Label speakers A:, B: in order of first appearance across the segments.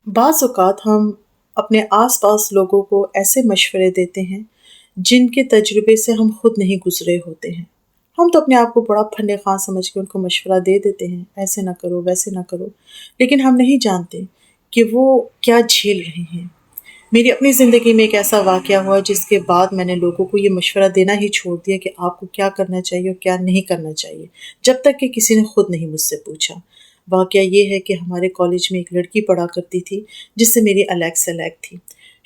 A: بعض اوقات ہم اپنے آس پاس لوگوں کو ایسے مشورے دیتے ہیں جن کے تجربے سے ہم خود نہیں گزرے ہوتے ہیں۔ ہم تو اپنے آپ کو بڑا پھندے خواہ سمجھ کے ان کو مشورہ دے دیتے ہیں، ایسے نہ کرو ویسے نہ کرو، لیکن ہم نہیں جانتے کہ وہ کیا جھیل رہے ہیں۔ میری اپنی زندگی میں ایک ایسا واقعہ ہوا جس کے بعد میں نے لوگوں کو یہ مشورہ دینا ہی چھوڑ دیا کہ آپ کو کیا کرنا چاہیے اور کیا نہیں کرنا چاہیے، جب تک کہ کسی نے خود نہیں مجھ سے پوچھا۔ واقعہ یہ ہے کہ ہمارے کالج میں ایک لڑکی پڑھا کرتی تھی جس سے میری الیگ سلیگ تھی۔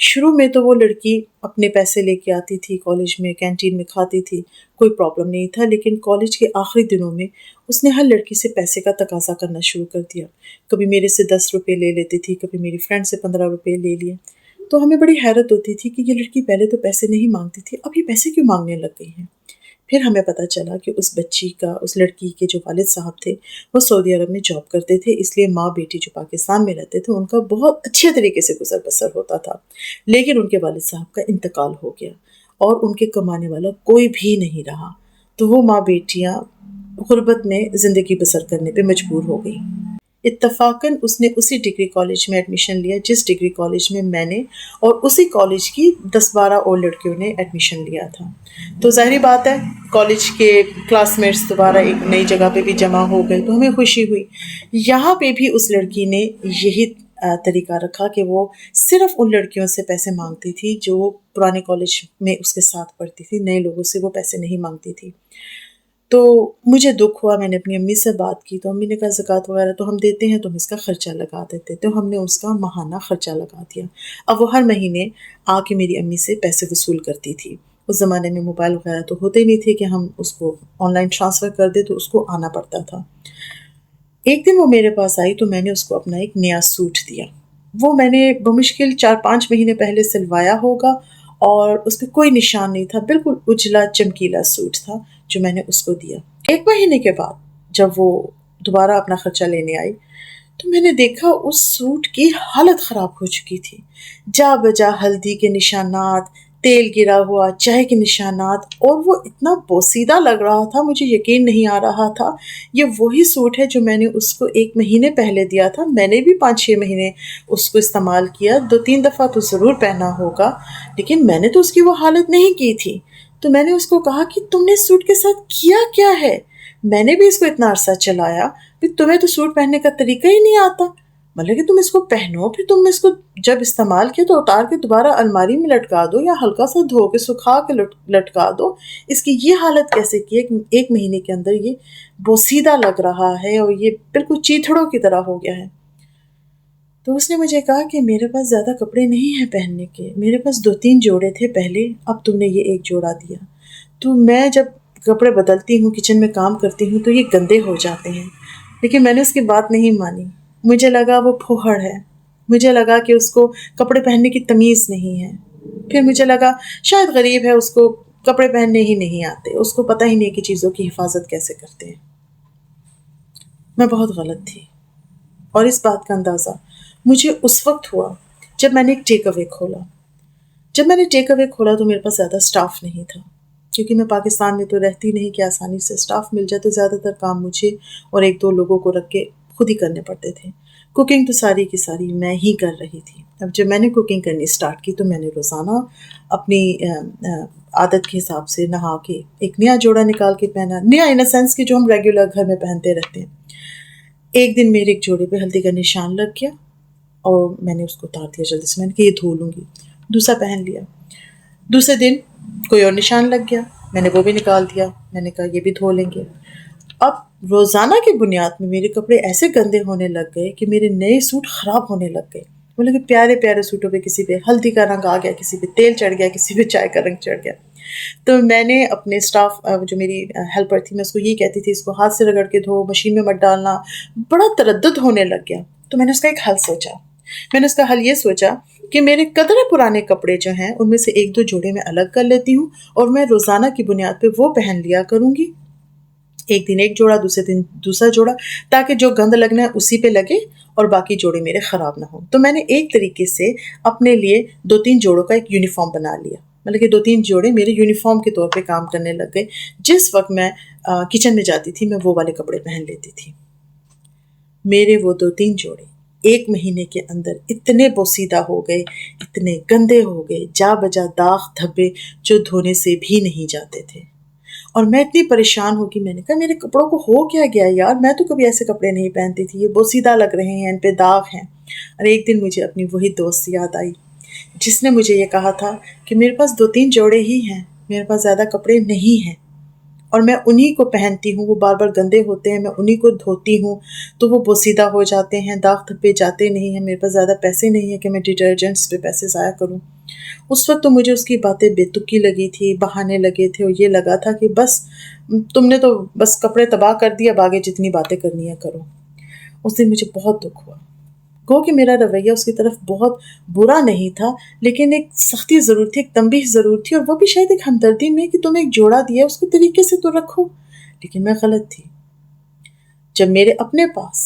A: شروع میں تو وہ لڑکی اپنے پیسے لے کے آتی تھی، کالج میں کینٹین میں کھاتی تھی، کوئی پرابلم نہیں تھا، لیکن کالج کے آخری دنوں میں اس نے ہر لڑکی سے پیسے کا تقاضا کرنا شروع کر دیا۔ کبھی میرے سے 10 روپے لے لیتی تھی، کبھی میری فرینڈ سے 15 روپے لے لیے۔ تو ہمیں بڑی حیرت ہوتی تھی کہ یہ لڑکی پہلے تو پیسے نہیں مانگتی تھی، اب یہ پیسے کیوں مانگنے لگ گئی ہیں؟ پھر ہمیں پتہ چلا کہ اس لڑکی کے جو والد صاحب تھے وہ سعودی عرب میں جاب کرتے تھے، اس لیے ماں بیٹی جو پاکستان میں رہتے تھے ان کا بہت اچھے طریقے سے گزر بسر ہوتا تھا، لیکن ان کے والد صاحب کا انتقال ہو گیا اور ان کے کمانے والا کوئی بھی نہیں رہا، تو وہ ماں بیٹیاں غربت میں زندگی بسر کرنے پہ مجبور ہو گئی۔ اتفاقاً اس نے اسی ڈگری کالج میں ایڈمیشن لیا جس ڈگری کالج میں میں نے اور اسی کالج کی 10-12 اور لڑکیوں نے ایڈمیشن لیا تھا۔ تو ظاہری بات ہے کالج کے کلاس میٹس دوبارہ ایک نئی جگہ پہ بھی جمع ہو گئے تو ہمیں خوشی ہوئی۔ یہاں پہ بھی اس لڑکی نے یہی طریقہ رکھا کہ وہ صرف ان لڑکیوں سے پیسے مانگتی تھی جو پرانے کالج میں اس کے ساتھ پڑھتی تھی، نئے لوگوں سے وہ پیسے نہیں مانگتی تھی۔ تو مجھے دکھ ہوا، میں نے اپنی امی سے بات کی تو امی نے کہا زکوٰۃ وغیرہ تو ہم دیتے ہیں، تم اس کا خرچہ لگا دیتے، تو ہم نے اس کا ماہانہ خرچہ لگا دیا۔ اب وہ ہر مہینے آ کے میری امی سے پیسے وصول کرتی تھی۔ اس زمانے میں موبائل وغیرہ تو ہوتے نہیں تھے کہ ہم اس کو آن لائن ٹرانسفر کر دیں، تو اس کو آنا پڑتا تھا۔ ایک دن وہ میرے پاس آئی تو میں نے اس کو اپنا ایک نیا سوٹ دیا۔ وہ میں نے بمشکل 4-5 مہینے پہلے سلوایا ہوگا اور اس پہ کوئی نشان نہیں تھا، بالکل اجلا چمکیلا سوٹ تھا جو میں نے اس کو دیا۔ 1 مہینے کے بعد جب وہ دوبارہ اپنا خرچہ لینے آئی تو میں نے دیکھا اس سوٹ کی حالت خراب ہو چکی تھی، جا بجا ہلدی کے نشانات، تیل گرا ہوا، چائے کے نشانات، اور وہ اتنا بوسیدہ لگ رہا تھا، مجھے یقین نہیں آ رہا تھا یہ وہی سوٹ ہے جو میں نے اس کو 1 مہینے پہلے دیا تھا۔ میں نے بھی 5-6 مہینے اس کو استعمال کیا، 2-3 دفعہ تو ضرور پہنا ہوگا، لیکن میں نے تو اس کی وہ حالت نہیں کی تھی۔ تو میں نے اس کو کہا کہ تم نے سوٹ کے ساتھ کیا کیا ہے؟ میں نے بھی اس کو اتنا عرصہ چلایا، پھر تمہیں تو سوٹ پہننے کا طریقہ ہی نہیں آتا، مطلب کہ تم اس کو پہنو، پھر تم اس کو جب استعمال کیا تو اتار کے دوبارہ الماری میں لٹکا دو یا ہلکا سا دھو کے سکھا کے لٹکا دو، اس کی یہ حالت کیسے کی ہے کہ 1 مہینے کے اندر یہ بوسیدہ لگ رہا ہے اور یہ بالکل چیتھڑوں کی طرح ہو گیا ہے۔ تو اس نے مجھے کہا کہ میرے پاس زیادہ کپڑے نہیں ہیں پہننے کے، میرے پاس 2-3 جوڑے تھے پہلے، اب تم نے یہ ایک جوڑا دیا، تو میں جب کپڑے بدلتی ہوں، کچن میں کام کرتی ہوں تو یہ گندے ہو جاتے ہیں۔ لیکن میں نے اس کی بات نہیں مانی، مجھے لگا وہ پھوہڑ ہے، مجھے لگا کہ اس کو کپڑے پہننے کی تمیز نہیں ہے، پھر مجھے لگا شاید غریب ہے، اس کو کپڑے پہننے ہی نہیں آتے، اس کو پتہ ہی نہیں کہ چیزوں کی حفاظت کیسے کرتے ہیں۔ میں بہت غلط تھی، اور اس بات کا اندازہ مجھے اس وقت ہوا جب میں نے ایک ٹیک اوے کھولا۔ جب میں نے ٹیک اوے کھولا تو میرے پاس زیادہ سٹاف نہیں تھا، کیونکہ میں پاکستان میں تو رہتی نہیں کہ آسانی سے سٹاف مل جائے، تو زیادہ تر کام مجھے اور 1-2 لوگوں کو رکھ کے خود ہی کرنے پڑتے تھے۔ کوکنگ تو ساری کی ساری میں ہی کر رہی تھی۔ اب جب میں نے کوکنگ کرنی سٹارٹ کی تو میں نے روزانہ اپنی عادت کے حساب سے نہا کے ایک نیا جوڑا نکال کے پہنا، نیا ان اے سینس کہ جو ہم ریگولر گھر میں پہنتے رہتے ہیں۔ ایک دن میرے ایک جوڑے پہ ہلدی کا نشان لگ گیا اور میں نے اس کو اتار دیا جلدی سے، میں نے کہا یہ دھو لوں گی، دوسرا پہن لیا۔ دوسرے دن کوئی اور نشان لگ گیا، میں نے وہ بھی نکال دیا، میں نے کہا یہ بھی دھو لیں گے۔ اب روزانہ کی بنیاد میں میرے کپڑے ایسے گندے ہونے لگ گئے کہ میرے نئے سوٹ خراب ہونے لگ گئے، مطلب کہ پیارے پیارے سوٹوں پہ کسی پہ ہلدی کا رنگ آ گیا، کسی پہ تیل چڑھ گیا، کسی پہ چائے کا رنگ چڑھ گیا۔ تو میں نے اپنے سٹاف جو میری ہیلپر تھی میں اس کو یہ کہتی تھی اس کو ہاتھ سے رگڑ کے دھو، مشین میں مت ڈالنا، بڑا تردد ہونے لگ گیا۔ تو میں نے اس کا ایک حل سوچا، میں نے اس کا حل یہ سوچا کہ میرے قدرے پرانے کپڑے جو ہیں ان میں سے 1-2 جوڑے میں الگ کر لیتی ہوں اور میں روزانہ کی بنیاد پہ وہ پہن لیا کروں گی، ایک دن ایک جوڑا، دوسرے دن دوسرا جوڑا، تاکہ جو گند لگنا ہے اسی پہ لگے اور باقی جوڑے میرے خراب نہ ہوں۔ تو میں نے ایک طریقے سے اپنے لیے 2-3 جوڑوں کا ایک یونیفارم بنا لیا، مطلب کہ 2-3 جوڑے میرے یونیفارم کے طور پہ کام کرنے لگ گئے۔ جس وقت میں کچن میں جاتی تھی میں وہ والے کپڑے پہن لیتی تھی۔ میرے وہ 2-3 جوڑے 1 مہینے کے اندر اتنے بوسیدہ ہو گئے، اتنے گندے ہو گئے، جا بجا داغ دھبے جو دھونے سے بھی نہیں جاتے تھے۔ اور میں اتنی پریشان ہو گئی، میں نے کہا میرے کپڑوں کو ہو کیا گیا یار، میں تو کبھی ایسے کپڑے نہیں پہنتی تھی، یہ بوسیدہ لگ رہے ہیں، ان پہ داغ ہیں۔ اور ایک دن مجھے اپنی وہی دوست یاد آئی جس نے مجھے یہ کہا تھا کہ میرے پاس 2-3 جوڑے ہی ہیں، میرے پاس زیادہ کپڑے نہیں ہیں، اور میں انہی کو پہنتی ہوں، وہ بار بار گندے ہوتے ہیں، میں انہی کو دھوتی ہوں تو وہ بوسیدہ ہو جاتے ہیں، داغ دھبے جاتے نہیں ہیں، میرے پاس زیادہ پیسے نہیں ہیں کہ میں ڈٹرجنٹس پہ پیسے ضائع کروں۔ اس وقت تو مجھے اس کی باتیں بے تکی لگی تھی، بہانے لگے تھے، اور یہ لگا تھا کہ بس تم نے تو بس کپڑے تباہ کر دیا، اب آگے جتنی باتیں کرنی ہے کرو۔ اس دن مجھے بہت دکھ ہوا، گو کہ میرا رویہ اس کی طرف بہت برا نہیں تھا، لیکن ایک سختی ضرور تھی، ایک تنبیہ ضرور تھی، اور وہ بھی شاید ایک ہمدردی میں کہ تم ایک جوڑا دیا اس کو طریقے سے تو رکھو۔ لیکن میں غلط تھی۔ جب میرے اپنے پاس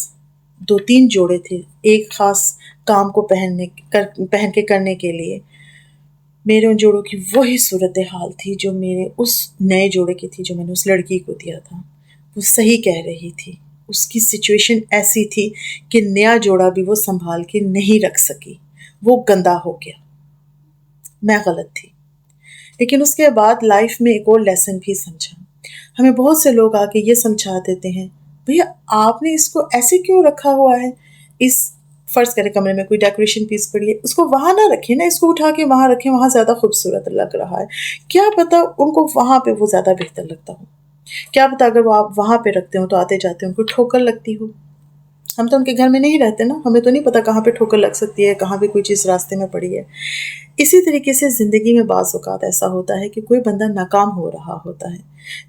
A: 2-3 جوڑے تھے ایک خاص کام کو پہن کے کرنے کے لیے، میرے ان جوڑوں کی وہی صورتحال تھی جو میرے اس نئے جوڑے کی تھی جو میں نے اس لڑکی کو دیا تھا۔ وہ صحیح کہہ رہی تھی، اس کی سچویشن ایسی تھی کہ نیا جوڑا بھی وہ سنبھال کے نہیں رکھ سکی، وہ گندا ہو گیا۔ میں غلط تھی۔ لیکن اس کے بعد لائف میں ایک اور لیسن بھی سمجھا۔ ہمیں بہت سے لوگ آ کے یہ سمجھا دیتے ہیں، بھیا آپ نے اس کو ایسے کیوں رکھا ہوا ہے، اس فرض کرے کمرے میں کوئی ڈیکوریشن پیس پڑی ہے، اس کو وہاں نہ رکھیں نا، اس کو اٹھا کے وہاں رکھیں، وہاں زیادہ خوبصورت لگ رہا ہے۔ کیا پتا ان کو وہاں پہ وہ زیادہ بہتر لگتا ہو، کیا پتا اگر وہ آپ وہاں پہ رکھتے ہو تو آتے جاتے ان کو ٹھوکر لگتی ہو۔ ہم تو ان کے گھر میں نہیں رہتے نا، ہمیں تو نہیں پتا کہاں پہ ٹھوکر لگ سکتی ہے، کہاں پہ کوئی چیز راستے میں پڑی ہے۔ اسی طریقے سے زندگی میں بعض اوقات ایسا ہوتا ہے کہ کوئی بندہ ناکام ہو رہا ہوتا ہے،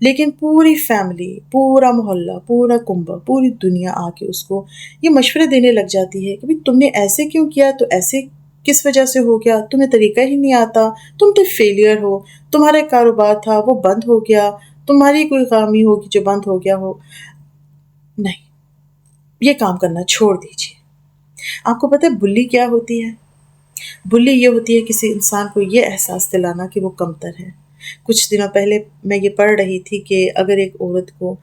A: لیکن پوری فیملی، پورا محلہ، پورا کنبہ، پوری دنیا آ کے اس کو یہ مشورے دینے لگ جاتی ہے کہ بھی تم نے ایسے کیوں کیا، تو ایسے کس وجہ سے ہو گیا، تمہیں طریقہ ہی نہیں آتا، تم تو فیلئر ہو، تمہارا ایک کاروبار تھا وہ بند ہو گیا، تمہاری کوئی خامی ہوگی جو بند ہو گیا ہو۔ نہیں، یہ کام کرنا چھوڑ دیجیے۔ آپ کو پتہ ہے بلی کیا ہوتی ہے؟ بلی یہ ہوتی ہے کسی انسان کو یہ احساس دلانا کہ وہ کمتر ہے۔ کچھ دنوں پہلے میں یہ پڑھ رہی تھی کہ اگر ایک عورت کو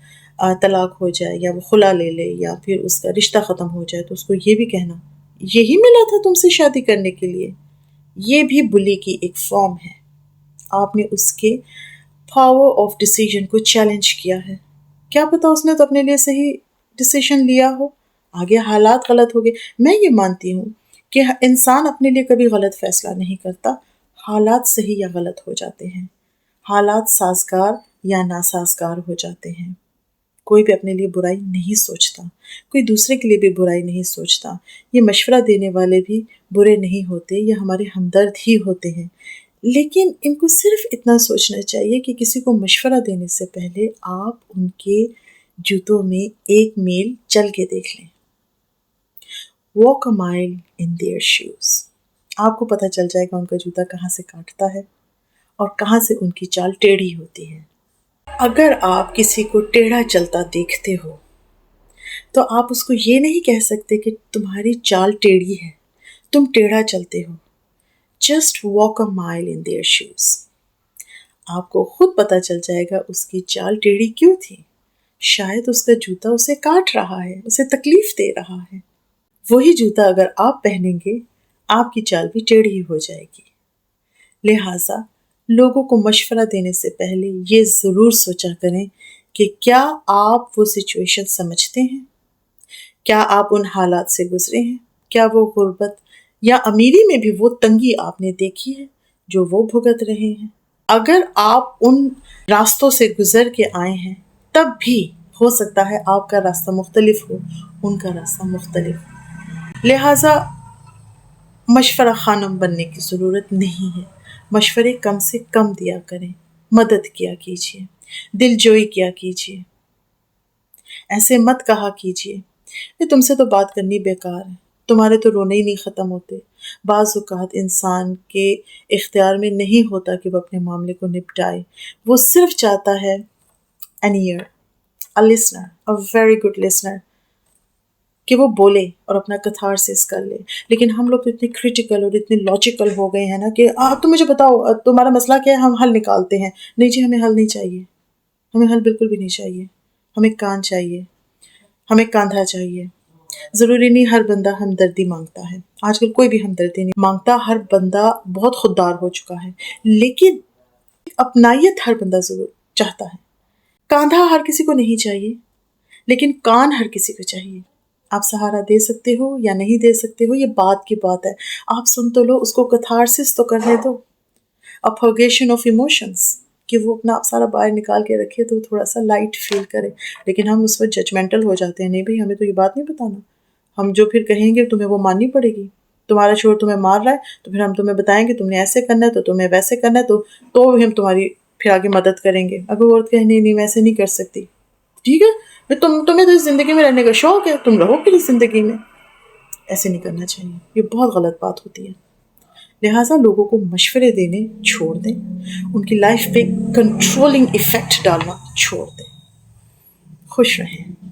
A: طلاق ہو جائے یا وہ خلا لے لے یا پھر اس کا رشتہ ختم ہو جائے تو اس کو یہ بھی کہنا یہی ملا تھا تم سے شادی کرنے کے لیے۔ یہ بھی بلی کی ایک فارم ہے۔ آپ نے اس کے پاور آف ڈیسیژن کو چیلنج کیا ہے، کیا پتا اس نے تو اپنے لیے صحیح ڈیسیژن لیا ہو، آگے حالات غلط ہو گئے۔ میں یہ مانتی ہوں کہ انسان اپنے لیے کبھی غلط فیصلہ نہیں کرتا، حالات صحیح یا غلط ہو جاتے ہیں، حالات سازگار یا ناسازگار ہو جاتے ہیں۔ کوئی بھی اپنے لیے برائی نہیں سوچتا، کوئی دوسرے کے لیے بھی برائی نہیں سوچتا۔ یہ مشورہ دینے والے بھی برے نہیں ہوتے، یہ ہمارے ہمدرد ہی ہوتے ہیں، لیکن ان کو صرف اتنا سوچنا چاہیے کہ کسی کو مشورہ دینے سے پہلے آپ ان کے جوتوں میں 1 میل چل کے دیکھ لیں۔ walk a mile in their shoes۔ آپ کو پتہ چل جائے گا ان کا جوتا کہاں سے کاٹتا ہے اور کہاں سے ان کی چال ٹیڑھی ہوتی ہے۔ اگر آپ کسی کو ٹیڑھا چلتا دیکھتے ہو تو آپ اس کو یہ نہیں کہہ سکتے کہ تمہاری چال ٹیڑھی ہے، تم ٹیڑھا چلتے ہو۔ just walk a mile in their shoes۔ آپ کو خود پتہ چل جائے گا اس کی چال ٹیڑھی کیوں تھی، شاید اس کا جوتا اسے کاٹ رہا ہے، اسے تکلیف دے رہا ہے۔ وہی جوتا اگر آپ پہنیں گے آپ کی چال بھی ٹیڑھی ہو جائے گی۔ لہٰذا لوگوں کو مشورہ دینے سے پہلے یہ ضرور سوچا کریں کہ کیا آپ وہ سچویشن سمجھتے ہیں، کیا آپ ان حالات سے گزرے ہیں، کیا وہ غربت یا امیری میں بھی وہ تنگی آپ نے دیکھی ہے جو وہ بھگت رہے ہیں۔ اگر آپ ان راستوں سے گزر کے آئے ہیں تب بھی ہو سکتا ہے آپ کا راستہ مختلف ہو، ان کا راستہ مختلف ہو۔ لہٰذا مشورہ خانم بننے کی ضرورت نہیں ہے، مشورے کم سے کم دیا کریں، مدد کیا کیجیے، دل جوئی کیا کیجیے، ایسے مت کہا کیجیے تم سے تو بات کرنی بیکار ہے، تمہارے تو رونے ہی نہیں ختم ہوتے۔ بعض اوقات انسان کے اختیار میں نہیں ہوتا کہ وہ اپنے معاملے کو نپٹائے، وہ صرف چاہتا ہے an ear، a listener، a very good listener، کہ وہ بولے اور اپنا کتھارسس کر لے۔ لیکن ہم لوگ تو اتنے کریٹیکل اور اتنے لاجیکل ہو گئے ہیں نا کہ تم مجھے بتاؤ تمہارا مسئلہ کیا ہے، ہم حل نکالتے ہیں۔ نہیں جی، ہمیں حل نہیں چاہیے، ہمیں حل بالکل بھی نہیں چاہیے، ہمیں کان چاہیے، ہمیں کاندھا چاہیے، ضروری نہیں ہر بندہ ہمدردی مانگتا ہے، آج کل کوئی بھی ہمدردی نہیں مانگتا، ہر بندہ بہت خوددار ہو چکا ہے، لیکن اپنائیت ہر بندہ ضرور چاہتا ہے۔ کاندھا ہر کسی کو نہیں چاہیے، لیکن کان ہر کسی کو چاہیے۔ آپ سہارا دے سکتے ہو یا نہیں دے سکتے ہو، یہ بات کی بات ہے، آپ سن تو لو، اس کو کتھارسس تو کرنے دو، اپہوگیشن آف ایموشنز، کہ وہ اپنا سارا باہر نکال کے رکھے تو تھوڑا سا لائٹ فیل کرے۔ لیکن ہم اس وقت ججمنٹل ہو جاتے ہیں، نہیں بھائی ہمیں تو یہ بات نہیں بتانا، ہم جو پھر کہیں گے تمہیں وہ ماننی پڑے گی، تمہارا شوہر تمہیں مار رہا ہے تو پھر ہم تمہیں بتائیں گے تم نے ایسے کرنا ہے تو تمہیں ویسے کرنا ہے، تو ہم تمہاری پھر آگے مدد کریں گے۔ اگر عورت کہے نہیں نہیں میں ایسے نہیں کر سکتی، ٹھیک ہے تمہیں تو اس زندگی میں رہنے کا شوق ہے، تم رہو پھر اس زندگی میں، ایسے نہیں کرنا چاہیے، یہ بہت غلط بات ہوتی ہے۔ لہٰذا لوگوں کو مشورے دینے چھوڑ دیں، ان کی لائف پہ کنٹرولنگ ایفیکٹ ڈالنا چھوڑ دیں۔ خوش رہیں۔